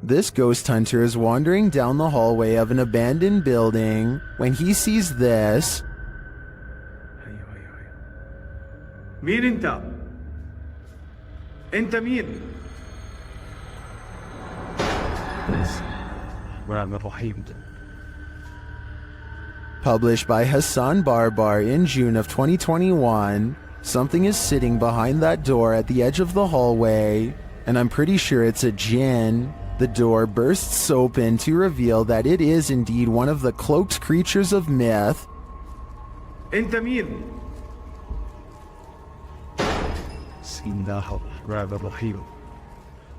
This ghost hunter is wandering down the hallway of an abandoned building when he sees this. مين انت؟ انت مين؟ Published by Hassan Barbar in June of 2021, something is sitting behind that door at the edge of the hallway, and I'm pretty sure it's a jinn. The door bursts open to reveal that it is indeed one of the cloaked creatures of myth. انت مين؟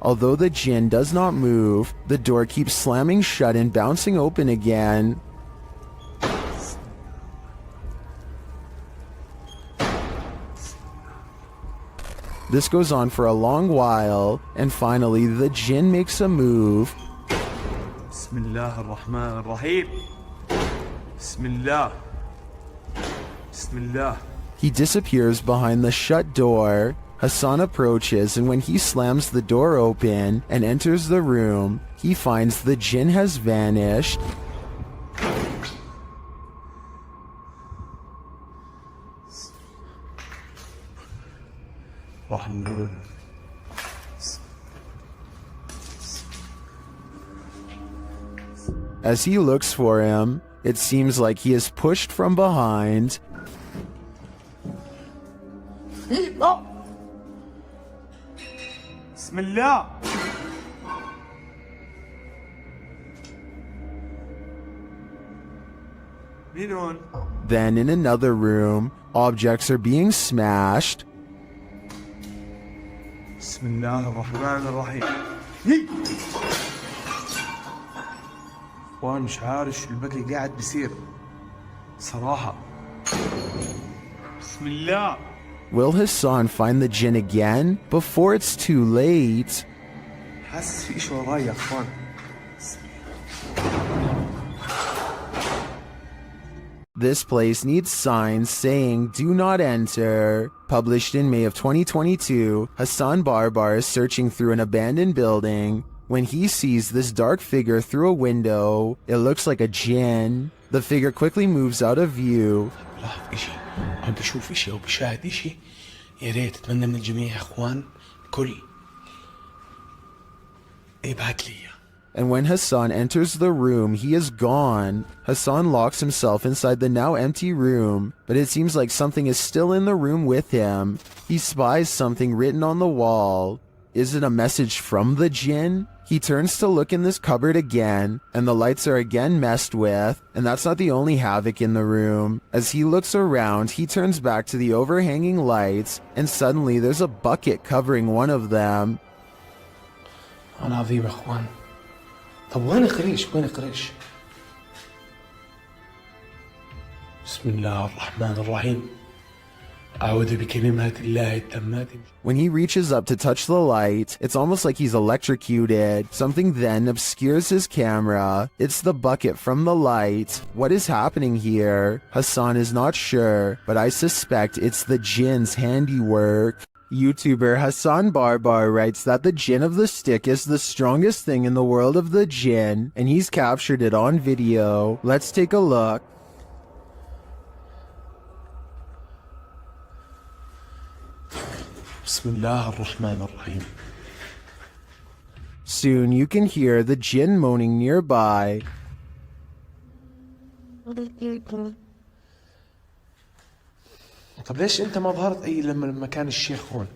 Although the jinn does not move, the door keeps slamming shut and bouncing open again. This goes on for a long while, and finally the jinn makes a move. Bismillah ar-Rahman ar-Rahim. Bismillah. Bismillah. He disappears behind the shut door. Hassan approaches, and when he slams the door open and enters the room, he finds the jinn has vanished. As he looks for him, it seems like he is pushed from behind. Bismillah. Then in another room, objects are being smashed. Bismillah ar-Rahman ar-Rahim. وانا مش عارف شو البكي قاعد بيصير صراحة. بسم الله. Will Hassan find the jinn again before it's too late? حاسس في شيء وراي يا اخوان. This place needs signs saying "Do not enter." Published in May of 2022, Hassan Barbar is searching through an abandoned building when he sees this dark figure through a window. It looks like a jinn. The figure quickly moves out of view. عم بشوف اشي او بشاهد اشي يا ريت اتمنى من الجميع يا اخوان كل ابعت لي. And when Hassan enters the room, he is gone. Hassan locks himself inside the now empty room, but it seems like something is still in the room with him. He spies something written on the wall. Is it a message from the jinn? He turns to look in this cupboard again, and the lights are again messed with, and that's not the only havoc in the room. As he looks around, he turns back to the overhanging lights, and suddenly there's a bucket covering one of them. أنا عظيم يا اخوان. طب وين قريش؟ وين قريش؟ بسم الله الرحمن الرحيم. أعوذ بكلمات الله التامات. When he reaches up to touch the light, it's almost like he's electrocuted. Something then obscures his camera. It's the bucket from the light. What is happening here? Hassan is not sure, but I suspect it's the jinn's handiwork. YouTuber Hassan Barbar writes that the jinn of the stick is the strongest thing in the world of the jinn, and he's captured it on video. Let's take a look. Bismillah ar-Rahman ar-Rahim. Soon you can hear the jinn moaning nearby. طب ليش انت ما ظهرت اي لما كان الشيخ هون؟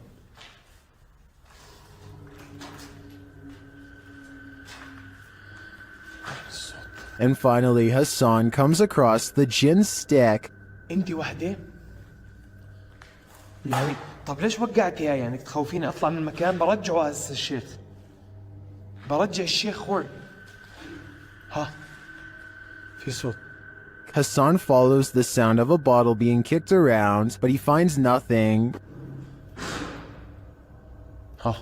And finally Hassan comes across the jinn's stick. انت وحده؟ يعني طب ليش وقعتيها يعني تخوفيني اطلع من المكان؟ برجعه هسه الشيخ. برجع الشيخ هون. ها في صوت. Hassan follows the sound of a bottle being kicked around, but he finds nothing. ها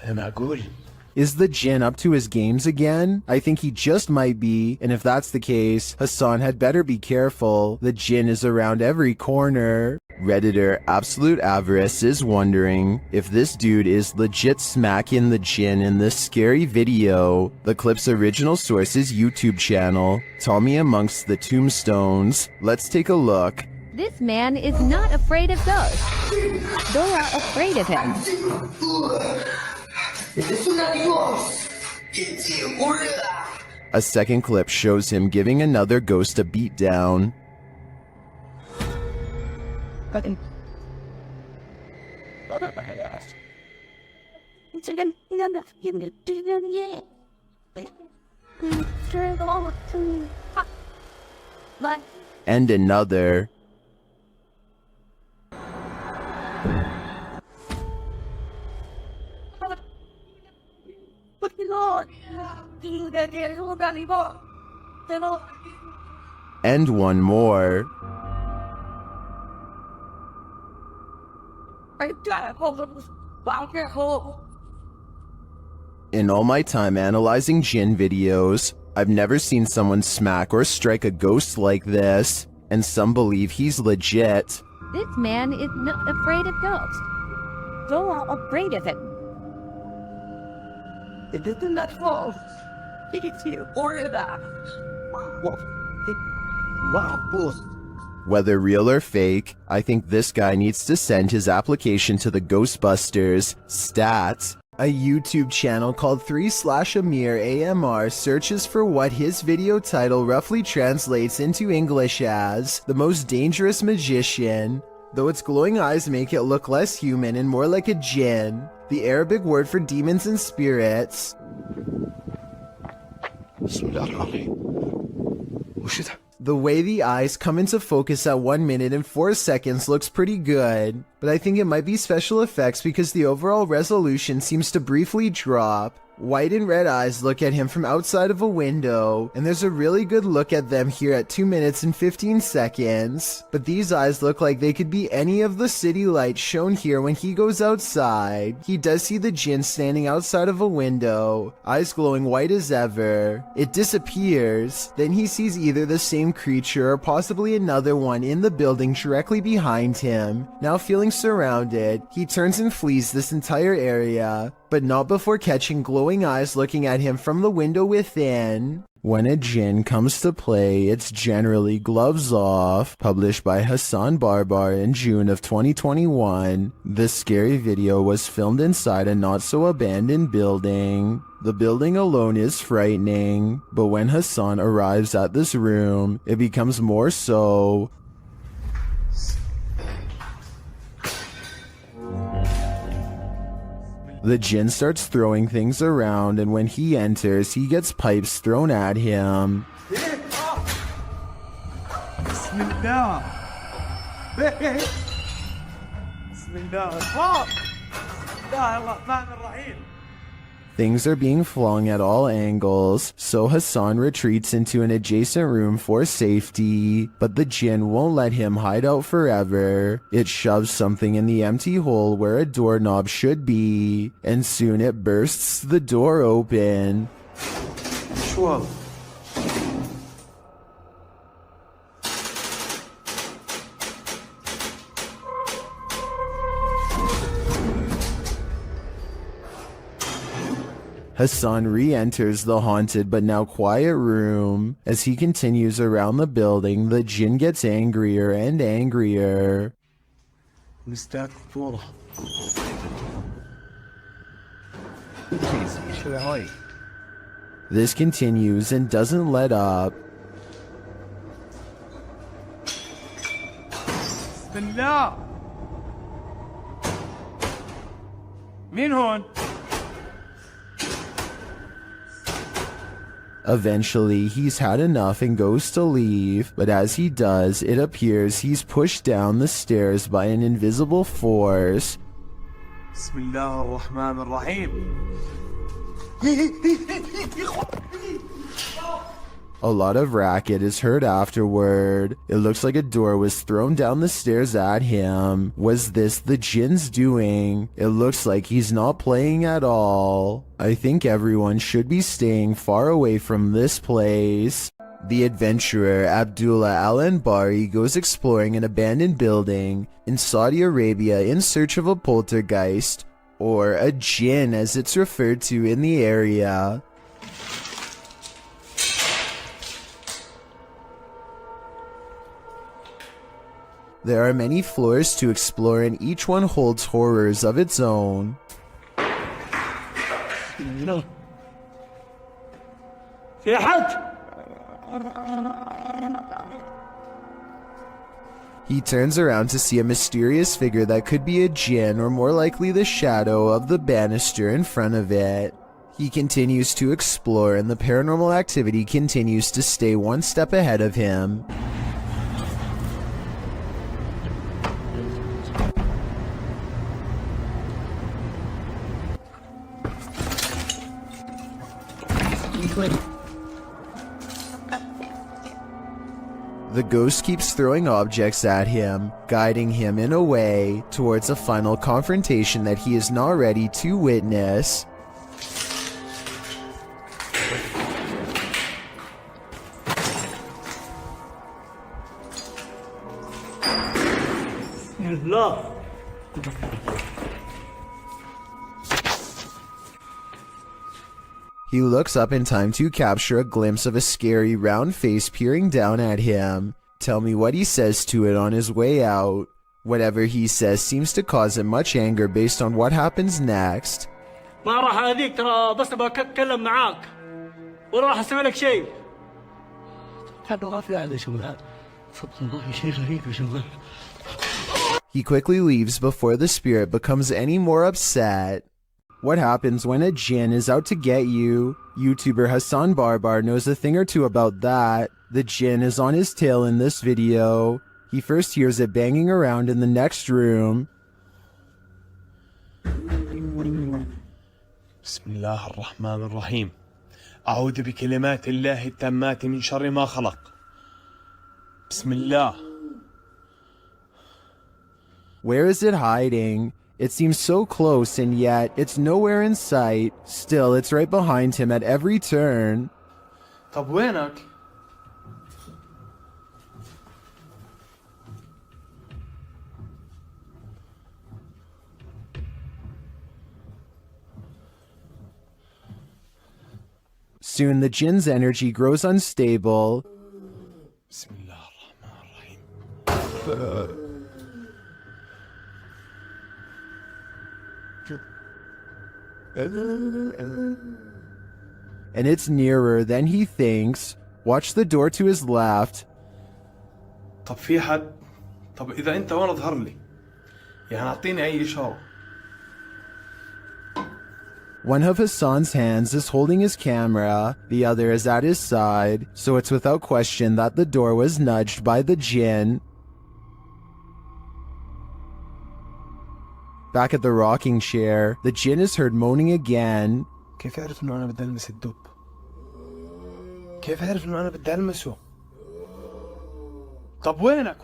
معقول Is the jinn up to his games again? I think he just might be, and if that's the case, Hassan had better be careful. The jinn is around every corner. Redditor Absolute Avarice is wondering if this dude is legit smacking the jinn in this scary video. The clip's original source is YouTube channel, Tommy Amongst the Tombstones. Let's take a look. This man is not afraid of ghosts. They are afraid of him. A second clip shows him giving another ghost a beatdown. And another. And one more. In all my time analyzing jinn videos, I've never seen someone smack or strike a ghost like this, and some believe he's legit. This man is not afraid of ghosts. They are afraid of him. It isn't that false. It's you or that. Wow, boss. Whether real or fake, I think this guy needs to send his application to the Ghostbusters. Stats. A YouTube channel called 3/Amir AMR searches for what his video title roughly translates into English as the most dangerous magician. Though its glowing eyes make it look less human and more like a jinn, the Arabic word for demons and spirits. The way the eyes come into focus at 1 minute and 4 seconds looks pretty good, but I think it might be special effects because the overall resolution seems to briefly drop. White and red eyes look at him from outside of a window, and there's a really good look at them here at 2 minutes and 15 seconds. But these eyes look like they could be any of the city lights shown here when he goes outside. He does see the jinn standing outside of a window, eyes glowing white as ever. It disappears. Then he sees either the same creature or possibly another one in the building directly behind him. Now feeling surrounded, he turns and flees this entire area, but not before catching glowing eyes looking at him from the window within. When a jinn comes to play, it's generally Gloves Off, published by Hassan Barbar in June of 2021. This scary video was filmed inside a not-so-abandoned building. The building alone is frightening, but when Hassan arrives at this room, it becomes more so. The jinn starts throwing things around, and when he enters, he gets pipes thrown at him. Things are being flung at all angles, so Hassan retreats into an adjacent room for safety, but the jinn won't let him hide out forever. It shoves something in the empty hole where a doorknob should be, and soon it bursts the door open. شو Hassan re-enters the haunted but now quiet room. As he continues around the building, the jinn gets angrier and angrier. مستاك فورة شو هاي This continues and doesn't let up. بسم الله. مين هون؟ Eventually, he's had enough and goes to leave, but as he does, it appears he's pushed down the stairs by an invisible force. بسم الله الرحمن الرحيم. A lot of racket is heard afterward. It looks like a door was thrown down the stairs at him. Was this the jinn's doing? It looks like he's not playing at all. I think everyone should be staying far away from this place. The adventurer Abdullah Al-Anbari goes exploring an abandoned building in Saudi Arabia in search of a poltergeist, or a jinn as it's referred to in the area. There are many floors to explore and each one holds horrors of its own. He turns around to see a mysterious figure that could be a jinn or more likely the shadow of the banister in front of it. He continues to explore and the paranormal activity continues to stay one step ahead of him. The ghost keeps throwing objects at him, guiding him in a way towards a final confrontation that he is not ready to witness. He looks up in time to capture a glimpse of a scary round face peering down at him. Tell me what he says to it on his way out. Whatever he says seems to cause him much anger based on what happens next. ما راح اذيك ترى بس بتكلم معاك ولا راح اسوي لك شيء. هذا غافل هذا شغل والله شيء غريب يا شغل. He quickly leaves before the spirit becomes any more upset. What happens when a jinn is out to get you? YouTuber Hassan Barbar knows a thing or two about that. The jinn is on his tail in this video. He first hears it banging around in the next room. بسم الله الرحمن الرحيم. أعوذ بكلمات الله التامات من شر ما خلق. بسم الله. Where is it hiding? It seems so close and yet it's nowhere in sight. Still, it's right behind him at every turn. طب وينك؟ Soon the jinn's energy grows unstable. بسم الله الرحمن الرحيم. And it's nearer than he thinks. Watch the door to his left. طب في حد؟ طب إذا أنت وين اظهر لي؟ يعني أعطيني أي إشارة. One of Hassan's hands is holding his camera, the other is at his side, so it's without question that the door was nudged by the jinn. Back at the rocking chair, the jinn is heard moaning again. كيف عرف إنه أنا بدي ألمس الدب؟ كيف عرف إنه أنا بدي ألمسه؟ طب وينك؟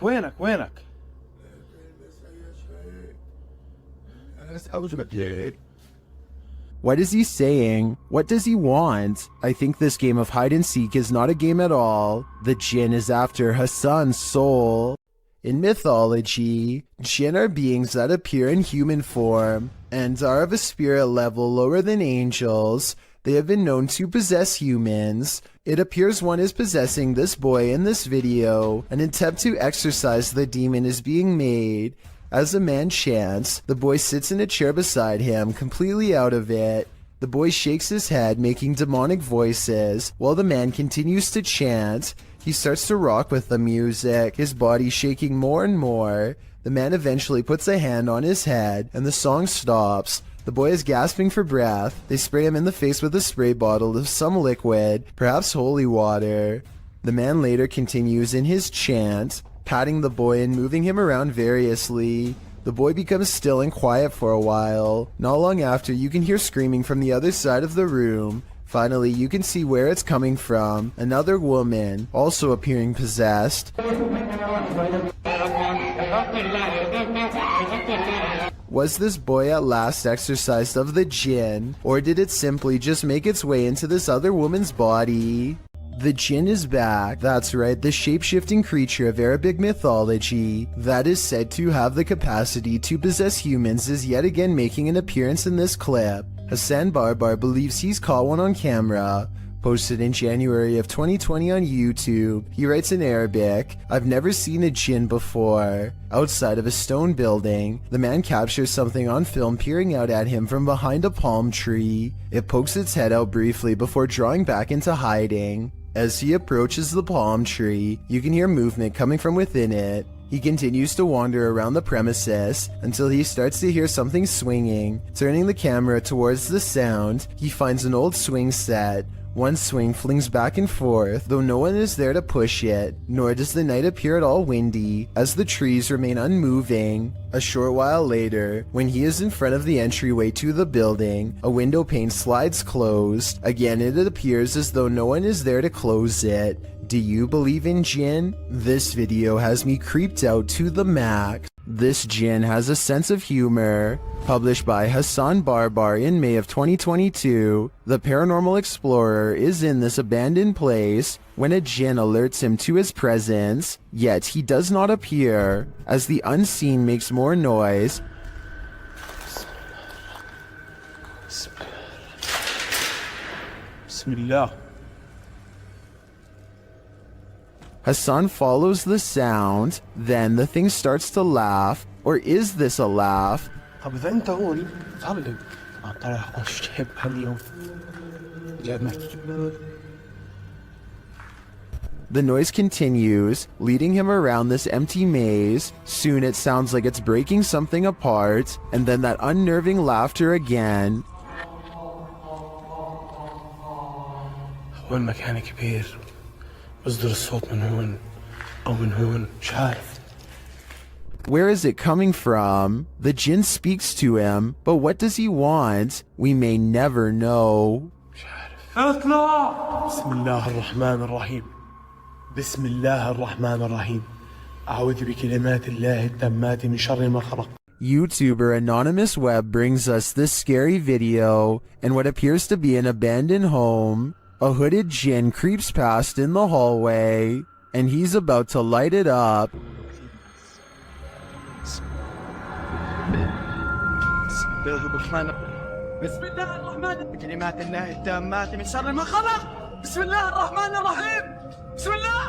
What is he saying? What does he want? I think this game of hide and seek is not a game at all. The jinn is after Hassan's soul. In mythology, jinn are beings that appear in human form and are of a spirit level lower than angels. They have been known to possess humans. It appears one is possessing this boy in this video. An attempt to exorcise the demon is being made. As the man chants, the boy sits in a chair beside him, completely out of it. The boy shakes his head, making demonic voices, while the man continues to chant. He starts to rock with the music, his body shaking more and more. The man eventually puts a hand on his head, and the song stops. The boy is gasping for breath. They spray him in the face with a spray bottle of some liquid, perhaps holy water. The man later continues in his chant, patting the boy and moving him around variously. The boy becomes still and quiet for a while. Not long after, you can hear screaming from the other side of the room. Finally, you can see where it's coming from. Another woman, also appearing possessed. Was this boy at last exorcised of the jinn, or did it simply just make its way into this other woman's body? The jinn is back. That's right, the shape-shifting creature of Arabic mythology that is said to have the capacity to possess humans is yet again making an appearance in this clip. Hassan Barbar believes he's caught one on camera. Posted in January of 2020 on YouTube, he writes in Arabic, "I've never seen a jinn before." Outside of a stone building, the man captures something on film peering out at him from behind a palm tree. It pokes its head out briefly before drawing back into hiding. As he approaches the palm tree, you can hear movement coming from within it. He continues to wander around the premises until he starts to hear something swinging. Turning the camera towards the sound, he finds an old swing set. One swing flings back and forth, though no one is there to push it, nor does the night appear at all windy, as the trees remain unmoving. A short while later, when he is in front of the entryway to the building, a window pane slides closed. Again, it appears as though no one is there to close it. Do you believe in jinn? This video has me creeped out to the max. This jinn has a sense of humor. Published by Hassan Barbar in May of 2022, the paranormal explorer is in this abandoned place when a jinn alerts him to his presence, yet he does not appear. As the unseen makes more noise, Bismillah. Hassan follows the sound, then the thing starts to laugh. Or is this a laugh? طب إذا أنت هون صلي. طلع الشيب هاليوم. The noise continues, leading him around this empty maze. Soon it sounds like it's breaking something apart, and then that unnerving laughter again. هو المكان كبير. بصدر الصوت من هون أو من هون مش عارف. Where is it coming from? The jinn speaks to him, but what does he want? We may never know. مش عارف. اطلع. بسم الله الرحمن الرحيم. بسم الله الرحمن الرحيم. أعوذ بكلمات الله التامات من شر ما خلق. YouTuber Anonymous Web brings us this scary video in what appears to be an abandoned home. A hooded jinn creeps past in the hallway, and he's about to light it up. بسم الله الرحمن بكلمات الله التامات من شر ما خلق. بسم الله الرحمن الرحيم. بسم الله.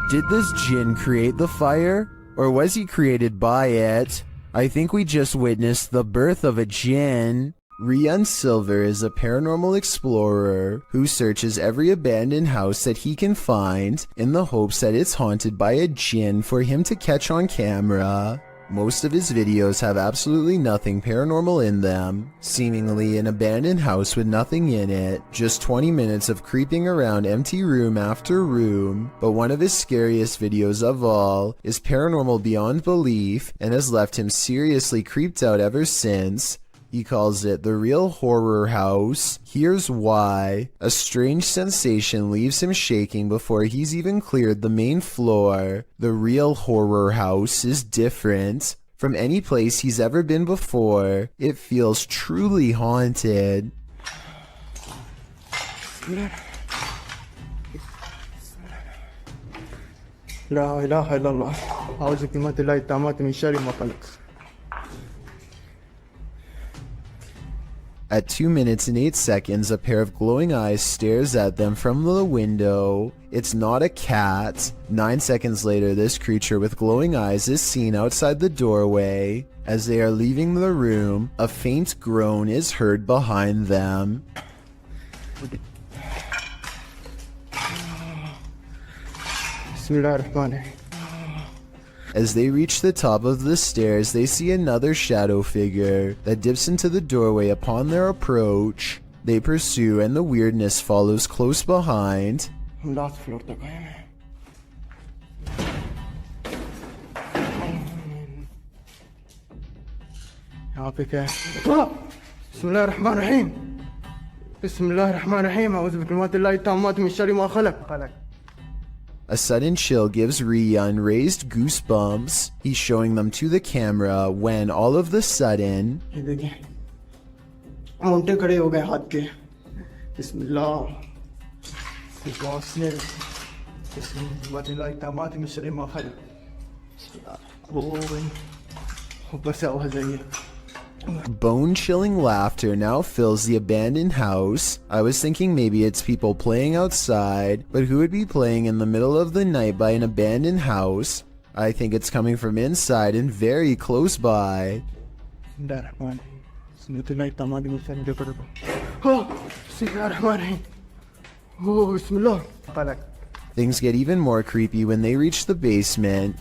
Did this jinn create the fire, or was he created by it? I think we just witnessed the birth of a jinn. Rian Silver is a paranormal explorer who searches every abandoned house that he can find in the hopes that it's haunted by a jinn for him to catch on camera. Most of his videos have absolutely nothing paranormal in them, seemingly an abandoned house with nothing in it, just 20 minutes of creeping around empty room after room. But one of his scariest videos of all is paranormal beyond belief and has left him seriously creeped out ever since. He calls it the real horror house. Here's why. A strange sensation leaves him shaking before he's even cleared the main floor. The real horror house is different from any place he's ever been before. It feels truly haunted. لا إله إلا الله أعوذ بكلمات الله التامات من شر ما خلق. At 2 minutes and 8 seconds, a pair of glowing eyes stares at them from the window. It's not a cat. 9 seconds later, this creature with glowing eyes is seen outside the doorway. As they are leaving the room, a faint groan is heard behind them. بسم الله الرحمن الرحيم. As they reach the top of the stairs, they see another shadow figure that dips into the doorway upon their approach. They pursue and the weirdness follows close behind. لا تفلور تقيمة. يعطيك. بسم الله الرحمن الرحيم. بسم الله الرحمن الرحيم أعوذ بكلمات الله التامات من شر ما خلق. A sudden chill gives Rian raised goosebumps. He's showing them to the camera when all of the sudden, ये देखिए Monte खड़े हो गए हाथ के. बिस्मिल्लाह. بسم الله التامات من شر ما خلق. بس أوه زي bone-chilling laughter now fills the abandoned house. I was thinking maybe it's people playing outside, but who would be playing in the middle of the night by an abandoned house? I think it's coming from inside and very close by. Things get even more creepy when they reach the basement.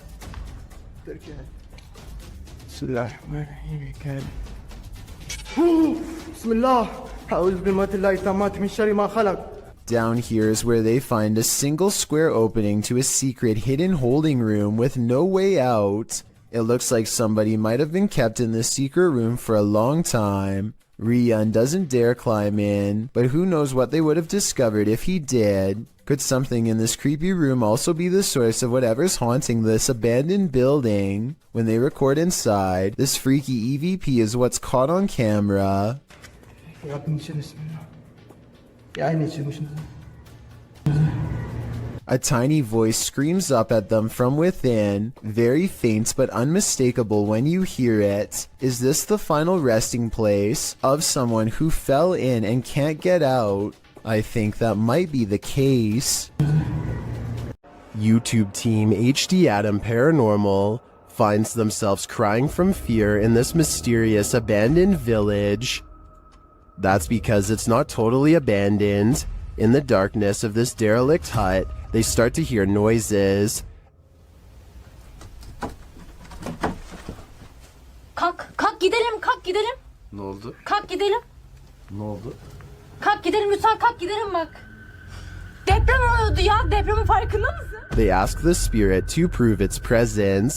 Down here is where they find a single square opening to a secret hidden holding room with no way out. It looks like somebody might have been kept in this secret room for a long time. Rian doesn't dare climb in, but who knows what they would have discovered if he did. Could something in this creepy room also be the source of whatever's haunting this abandoned building? When they record inside, this freaky EVP is what's caught on camera. A tiny voice screams up at them from within, very faint but unmistakable when you hear it. Is this the final resting place of someone who fell in and can't get out? I think that might be the case. YouTube team HD Adam Paranormal finds themselves crying from fear in this mysterious abandoned village. That's because it's not totally abandoned. In the darkness of this derelict hut, they start to hear noises. Kalk gidelim. Ne oldu? Kalk gidelim. Ne oldu? Kalk gidelim lütfen, kalk gidelim bak. Deprem oluyordu ya, depremin farkında mısın? They ask the spirit to prove its presence.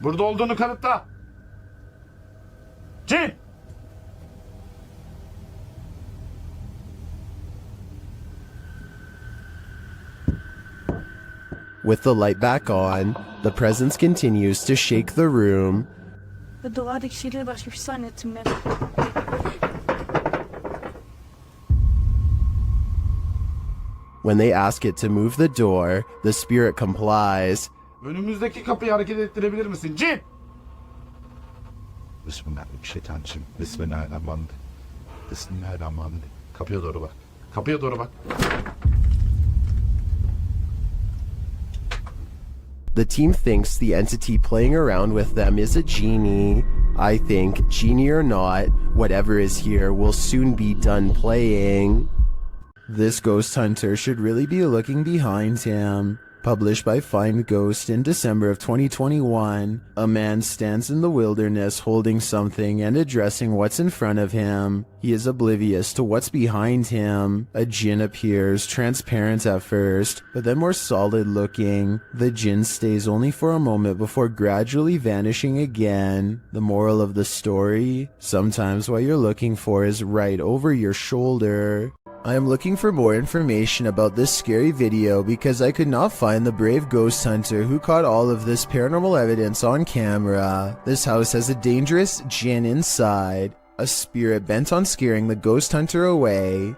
Burada olduğunu kanıtla. Cin! With the light back on, the presence continues to shake the room. Ve doğadaki şeyleri başka bir şey zannettim ben. When they ask it to move the door, the spirit complies. Önümüzdeki kapıyı hareket ettirebilir misin? Cin! Bismillahirrahmanirrahim. Bismillahirrahmanirrahim. Bismillahirrahmanirrahim. Kapıya doğru bak. Kapıya doğru bak. The team thinks the entity playing around with them is a genie. I think, genie or not, whatever is here will soon be done playing. This ghost hunter should really be looking behind him. Published by Find Ghost in December of 2021, a man stands in the wilderness holding something and addressing what's in front of him. He is oblivious to what's behind him. A djinn appears, transparent at first, but then more solid looking. The djinn stays only for a moment before gradually vanishing again. The moral of the story? Sometimes what you're looking for is right over your shoulder. I am looking for more information about this scary video because I could not find the brave ghost hunter who caught all of this paranormal evidence on camera. This house has a dangerous djinn inside, a spirit bent on scaring the ghost hunter away.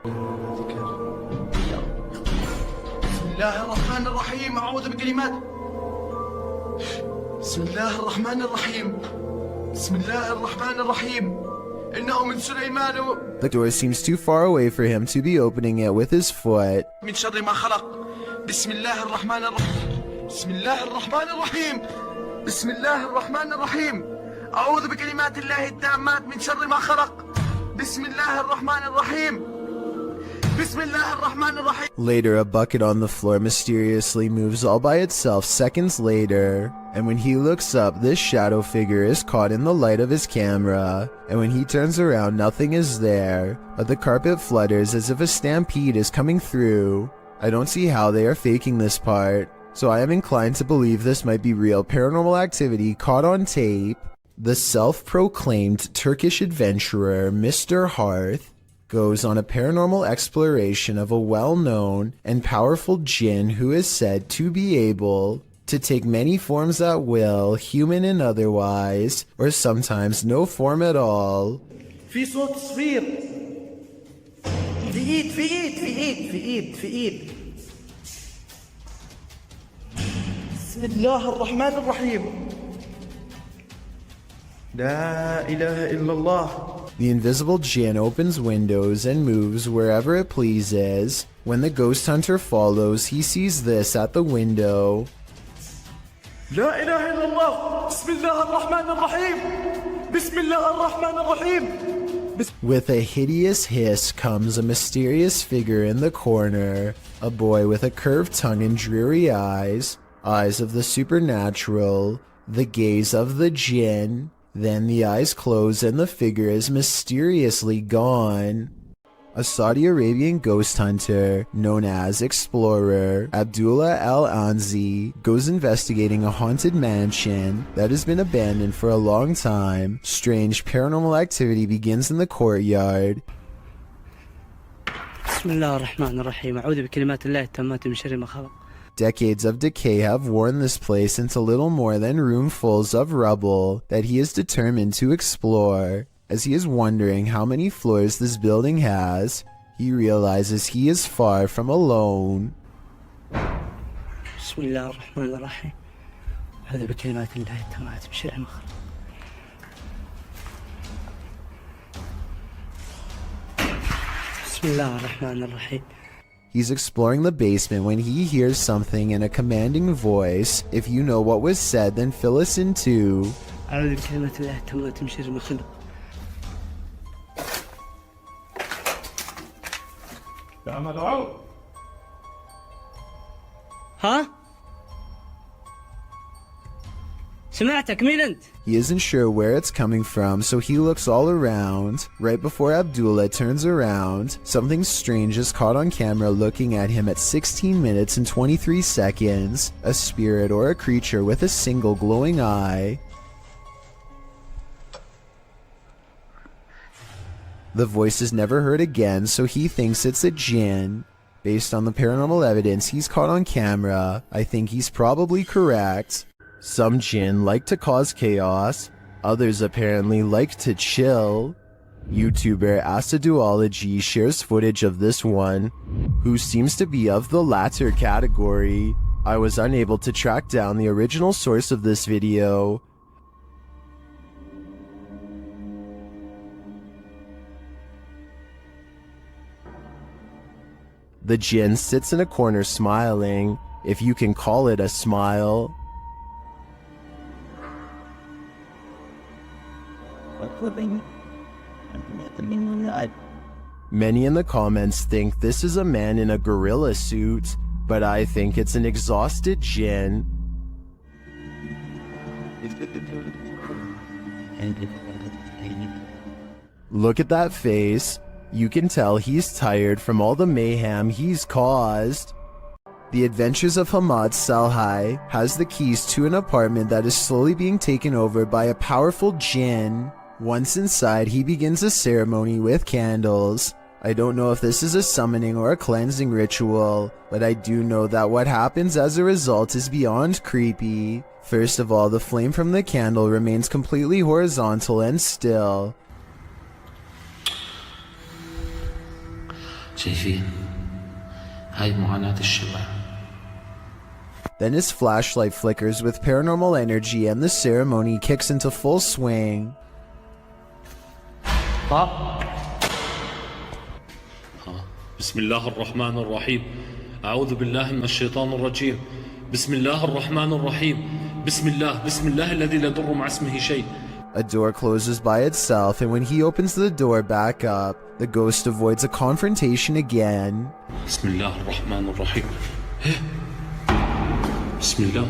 The door seems too far away for him to be opening it with his foot. من شر ما خلق بسم الله الرحمن الرحيم بسم الله الرحمن الرحيم بسم الله الرحمن الرحيم أعوذ بكلمات الله التامات من شر ما خلق بسم الله الرحمن الرحيم بسم الله الرحمن الرحيم. Later, a bucket on the floor mysteriously moves all by itself seconds later, and when he looks up, this shadow figure is caught in the light of his camera, and when he turns around, nothing is there, but the carpet flutters as if a stampede is coming through. I don't see how they are faking this part, so I am inclined to believe this might be real paranormal activity caught on tape. The self-proclaimed Turkish adventurer, Mr. Hearth, goes on a paranormal exploration of a well-known and powerful jinn who is said to be able to take many forms at will, human and otherwise, or sometimes no form at all. في صوت صفير. في ايد. بسم الله الرحمن الرحيم. لا إله إلا الله. The invisible jinn opens windows and moves wherever it pleases. When the ghost hunter follows, he sees this at the window. لا إله إلا الله. بسم الله الرحمن الرحيم. بسم الله الرحمن الرحيم. With a hideous hiss comes a mysterious figure in the corner, a boy with a curved tongue and dreary eyes, eyes of the supernatural, the gaze of the jinn. Then the eyes close and the figure is mysteriously gone. A Saudi Arabian ghost hunter, known as Explorer Abdullah Al-Anzi, goes investigating a haunted mansion that has been abandoned for a long time. Strange paranormal activity begins in the courtyard. بسم الله الرحمن الرحيم أعوذ بكلمات الله التامات من شر ما خلق. Decades of decay have worn this place into little more than roomfuls of rubble that he is determined to explore. As he is wondering how many floors this building has, he realizes he is far from alone. بسم الله الرحمن الرحيم أعوذ بكلمات الله التامات من شر ما خلق. بسم الله الرحمن الرحيم. He's exploring the basement when he hears something in a commanding voice. If you know what was said, then fill us in too. أعوذ بكلمات الله التامات من شر ما خلق. يا مدعو. ها؟ سمعتك مين أنت؟ He isn't sure where it's coming from, so he looks all around. Right before Abdullah turns around, something strange is caught on camera looking at him at 16 minutes and 23 seconds. A spirit or a creature with a single glowing eye. The voice is never heard again, so he thinks it's a jinn. Based on the paranormal evidence he's caught on camera, I think he's probably correct. Some jinn like to cause chaos, others apparently like to chill. YouTuber Aciduology shares footage of this one, who seems to be of the latter category. I was unable to track down the original source of this video. The jinn sits in a corner smiling, if you can call it a smile. Many in the comments think this is a man in a gorilla suit, but I think it's an exhausted jinn. Look at that face. You can tell he's tired from all the mayhem he's caused. The Adventures of Hamad Salhai has the keys to an apartment that is slowly being taken over by a powerful jinn. Once inside, he begins a ceremony with candles. I don't know if this is a summoning or a cleansing ritual, but I do know that what happens as a result is beyond creepy. First of all, the flame from the candle remains completely horizontal and still. شايفين هاي معاناة الشباب. Then his flashlight flickers with paranormal energy and the ceremony kicks into full swing. بسم الله الرحمن الرحيم أعوذ بالله من الشيطان الرجيم بسم الله الرحمن الرحيم بسم الله الذي لا يضر مع اسمه شيء. A door closes by itself, and when he opens the door back up, the ghost avoids a confrontation again. بسم الله الرحمن الرحيم بسم الله.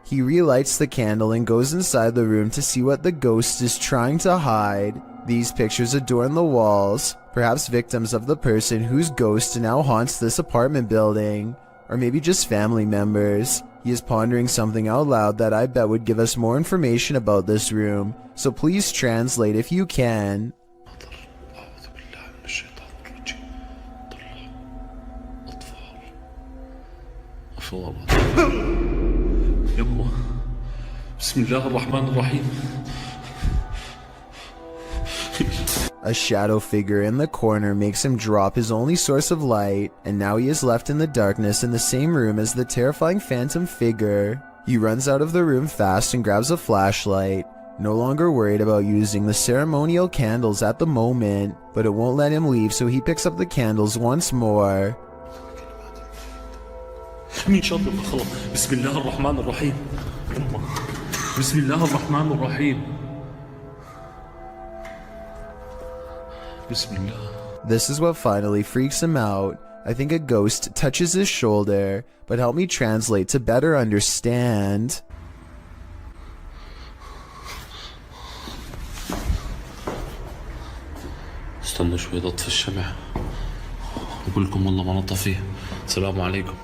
He relights the candle and goes inside the room to see what the ghost is trying to hide. These pictures adorn the walls, perhaps victims of the person whose ghost now haunts this apartment building, or maybe just family members. He is pondering something out loud that I bet would give us more information about this room, so please translate if you can. أعوذ بالله من الشيطان فوق يما. بسم الله الرحمن الرحيم. A shadow figure in the corner makes him drop his only source of light, and now he is left in the darkness in the same room as the terrifying phantom figure. He runs out of the room fast and grabs a flashlight, no longer worried about using the ceremonial candles at the moment, but it won't let him leave, so he picks up the candles once more. من شر ما خلق. بسم الله الرحمن الرحيم. يما. بسم الله الرحمن الرحيم. This is what finally freaks him out. I think a ghost touches his shoulder, but help me translate to better understand. استنوا شوي اطفي الشمع. اقول لكم والله ما نطفيه. السلام عليكم.